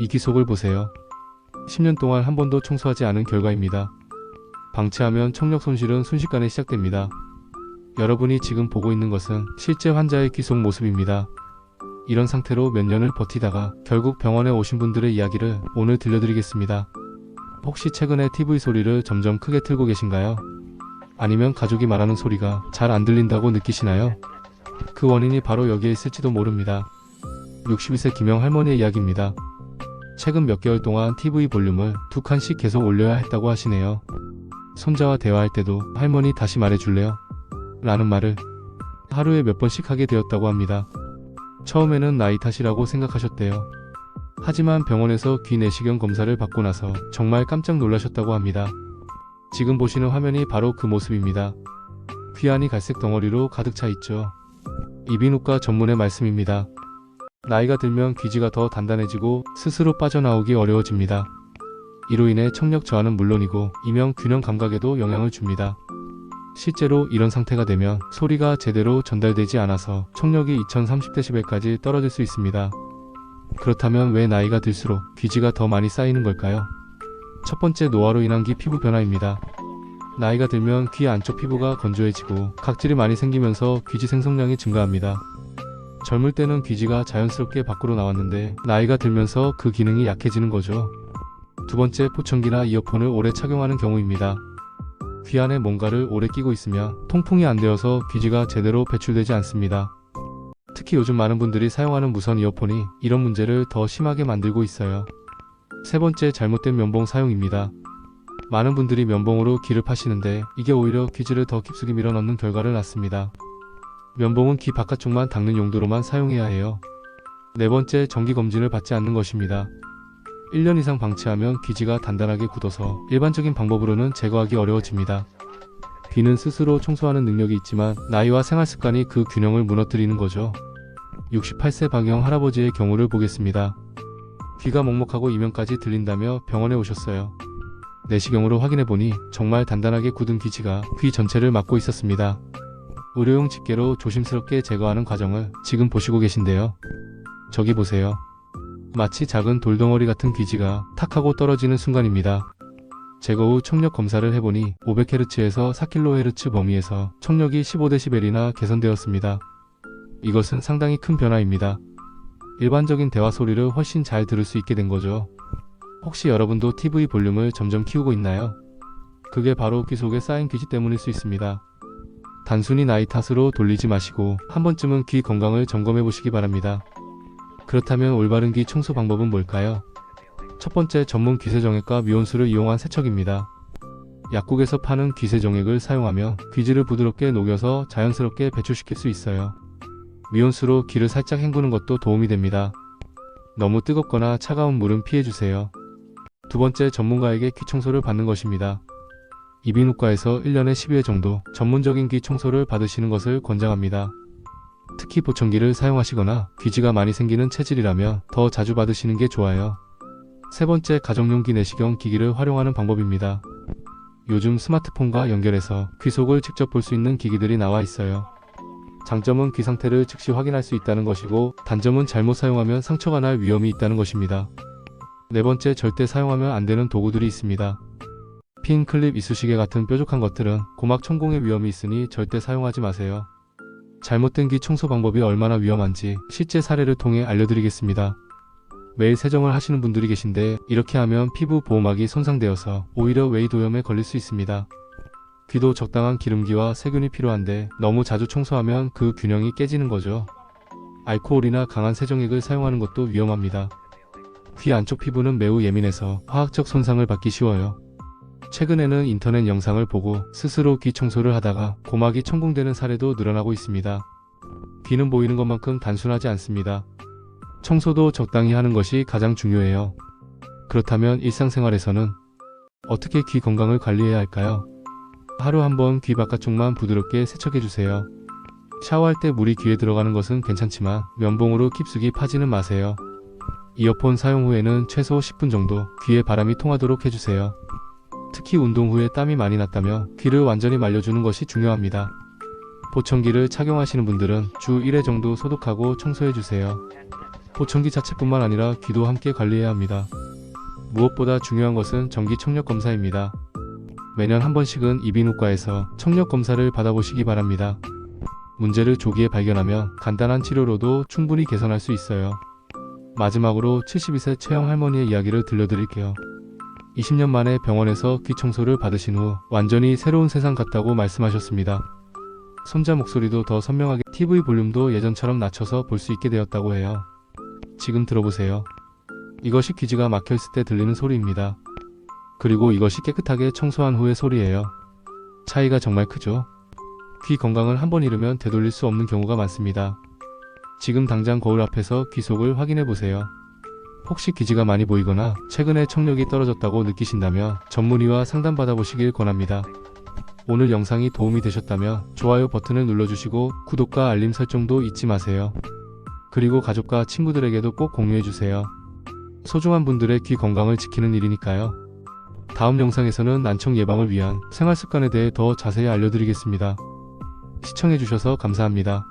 이 귀속을 보세요. 10년 동안 한 번도 청소하지 않은 결과입니다. 방치하면 청력 손실은 순식간에 시작됩니다. 여러분이 지금 보고 있는 것은 실제 환자의 귀속 모습입니다. 이런 상태로 몇 년을 버티다가 결국 병원에 오신 분들의 이야기를 오늘 들려드리겠습니다. 혹시 최근에 TV 소리를 점점 크게 틀고 계신가요? 아니면 가족이 말하는 소리가 잘 안 들린다고 느끼시나요? 그 원인이 바로 여기에 있을지도 모릅니다. 62세 김영 할머니의 이야기입니다. 최근 몇 개월 동안 TV 볼륨을 2칸씩 계속 올려야 했다고 하시네요. 손자와 대화할 때도 할머니 다시 말해줄래요? 라는 말을 하루에 몇 번씩 하게 되었다고 합니다. 처음에는 나이 탓이라고 생각하셨대요. 하지만 병원에서 귀 내시경 검사를 받고 나서 정말 깜짝 놀라셨다고 합니다. 지금 보시는 화면이 바로 그 모습입니다. 귀 안이 갈색 덩어리로 가득 차 있죠. 이비인후과 전문의 말씀입니다. 나이가 들면 귀지가 더 단단해지고 스스로 빠져나오기 어려워집니다. 이로 인해 청력 저하는 물론이고 이명 균형 감각에도 영향을 줍니다. 실제로 이런 상태가 되면 소리가 제대로 전달되지 않아서 청력이 2030dB까지 떨어질 수 있습니다. 그렇다면 왜 나이가 들수록 귀지가 더 많이 쌓이는 걸까요? 첫 번째, 노화로 인한 귀 피부 변화입니다. 나이가 들면 귀 안쪽 피부가 건조해지고 각질이 많이 생기면서 귀지 생성량이 증가합니다. 젊을 때는 귀지가 자연스럽게 밖으로 나왔는데 나이가 들면서 그 기능이 약해지는 거죠. 두 번째, 보청기나 이어폰을 오래 착용하는 경우입니다. 귀 안에 뭔가를 오래 끼고 있으면 통풍이 안 되어서 귀지가 제대로 배출되지 않습니다. 특히 요즘 많은 분들이 사용하는 무선 이어폰이 이런 문제를 더 심하게 만들고 있어요. 세 번째, 잘못된 면봉 사용입니다. 많은 분들이 면봉으로 귀를 파시는데 이게 오히려 귀지를 더 깊숙이 밀어넣는 결과를 낳습니다. 면봉은 귀 바깥쪽만 닦는 용도로만 사용해야 해요. 네 번째, 정기검진을 받지 않는 것입니다. 1년 이상 방치하면 귀지가 단단하게 굳어서 일반적인 방법으로는 제거하기 어려워집니다. 귀는 스스로 청소하는 능력이 있지만 나이와 생활습관이 그 균형을 무너뜨리는 거죠. 68세 박영 할아버지의 경우를 보겠습니다. 귀가 먹먹하고 이명까지 들린다며 병원에 오셨어요. 내시경으로 확인해보니 정말 단단하게 굳은 귀지가 귀 전체를 막고 있었습니다. 의료용 집게로 조심스럽게 제거하는 과정을 지금 보시고 계신데요. 저기 보세요. 마치 작은 돌덩어리 같은 귀지가 탁 하고 떨어지는 순간입니다. 제거 후 청력 검사를 해보니 500Hz에서 4kHz 범위에서 청력이 15dB이나 개선되었습니다. 이것은 상당히 큰 변화입니다. 일반적인 대화 소리를 훨씬 잘 들을 수 있게 된 거죠. 혹시 여러분도 TV 볼륨을 점점 키우고 있나요? 그게 바로 귀 속에 쌓인 귀지 때문일 수 있습니다. 단순히 나이 탓으로 돌리지 마시고 한 번쯤은 귀 건강을 점검해 보시기 바랍니다. 그렇다면 올바른 귀 청소 방법은 뭘까요? 첫 번째, 전문 귀세정액과 미온수를 이용한 세척입니다. 약국에서 파는 귀세정액을 사용하면 귀지를 부드럽게 녹여서 자연스럽게 배출시킬 수 있어요. 미온수로 귀를 살짝 헹구는 것도 도움이 됩니다. 너무 뜨겁거나 차가운 물은 피해주세요. 두 번째, 전문가에게 귀 청소를 받는 것입니다. 이비인후과에서 1년에 12회 정도 전문적인 귀 청소를 받으시는 것을 권장합니다. 특히 보청기를 사용하시거나 귀지가 많이 생기는 체질이라면 더 자주 받으시는 게 좋아요. 세 번째, 가정용 귀 내시경 기기를 활용하는 방법입니다. 요즘 스마트폰과 연결해서 귀 속을 직접 볼 수 있는 기기들이 나와 있어요. 장점은 귀 상태를 즉시 확인할 수 있다는 것이고 단점은 잘못 사용하면 상처가 날 위험이 있다는 것입니다. 네 번째, 절대 사용하면 안 되는 도구들이 있습니다. 핀, 클립, 이쑤시개 같은 뾰족한 것들은 고막 천공의 위험이 있으니 절대 사용하지 마세요. 잘못된 귀 청소 방법이 얼마나 위험한지 실제 사례를 통해 알려드리겠습니다. 매일 세정을 하시는 분들이 계신데 이렇게 하면 피부 보호막이 손상되어서 오히려 웨이도염에 걸릴 수 있습니다. 귀도 적당한 기름기와 세균이 필요한데 너무 자주 청소하면 그 균형이 깨지는 거죠. 알코올이나 강한 세정액을 사용하는 것도 위험합니다. 귀 안쪽 피부는 매우 예민해서 화학적 손상을 받기 쉬워요. 최근에는 인터넷 영상을 보고 스스로 귀 청소를 하다가 고막이 천공되는 사례도 늘어나고 있습니다. 귀는 보이는 것만큼 단순하지 않습니다. 청소도 적당히 하는 것이 가장 중요해요. 그렇다면 일상생활에서는 어떻게 귀 건강을 관리해야 할까요? 하루 한 번 귀 바깥쪽만 부드럽게 세척해주세요. 샤워할 때 물이 귀에 들어가는 것은 괜찮지만 면봉으로 깊숙이 파지는 마세요. 이어폰 사용 후에는 최소 10분 정도 귀에 바람이 통하도록 해주세요. 특히 운동 후에 땀이 많이 났다며 귀를 완전히 말려주는 것이 중요합니다. 보청기를 착용하시는 분들은 주 1회 정도 소독하고 청소해주세요. 보청기 자체뿐만 아니라 귀도 함께 관리해야 합니다. 무엇보다 중요한 것은 정기 청력 검사입니다. 매년 한 번씩은 이비인후과에서 청력 검사를 받아보시기 바랍니다. 문제를 조기에 발견하면 간단한 치료로도 충분히 개선할 수 있어요. 마지막으로 72세 최영 할머니의 이야기를 들려드릴게요. 20년 만에 병원에서 귀 청소를 받으신 후 완전히 새로운 세상 같다고 말씀하셨습니다. 손자 목소리도 더 선명하게, TV 볼륨도 예전처럼 낮춰서 볼 수 있게 되었다고 해요. 지금 들어보세요. 이것이 귀지가 막혀있을 때 들리는 소리입니다. 그리고 이것이 깨끗하게 청소한 후의 소리예요. 차이가 정말 크죠? 귀 건강을 한번 잃으면 되돌릴 수 없는 경우가 많습니다. 지금 당장 거울 앞에서 귀 속을 확인해 보세요. 혹시 귀지가 많이 보이거나 최근에 청력이 떨어졌다고 느끼신다면 전문의와 상담받아 보시길 권합니다. 오늘 영상이 도움이 되셨다면 좋아요 버튼을 눌러주시고 구독과 알림 설정도 잊지 마세요. 그리고 가족과 친구들에게도 꼭 공유해주세요. 소중한 분들의 귀 건강을 지키는 일이니까요. 다음 영상에서는 난청 예방을 위한 생활습관에 대해 더 자세히 알려드리겠습니다. 시청해주셔서 감사합니다.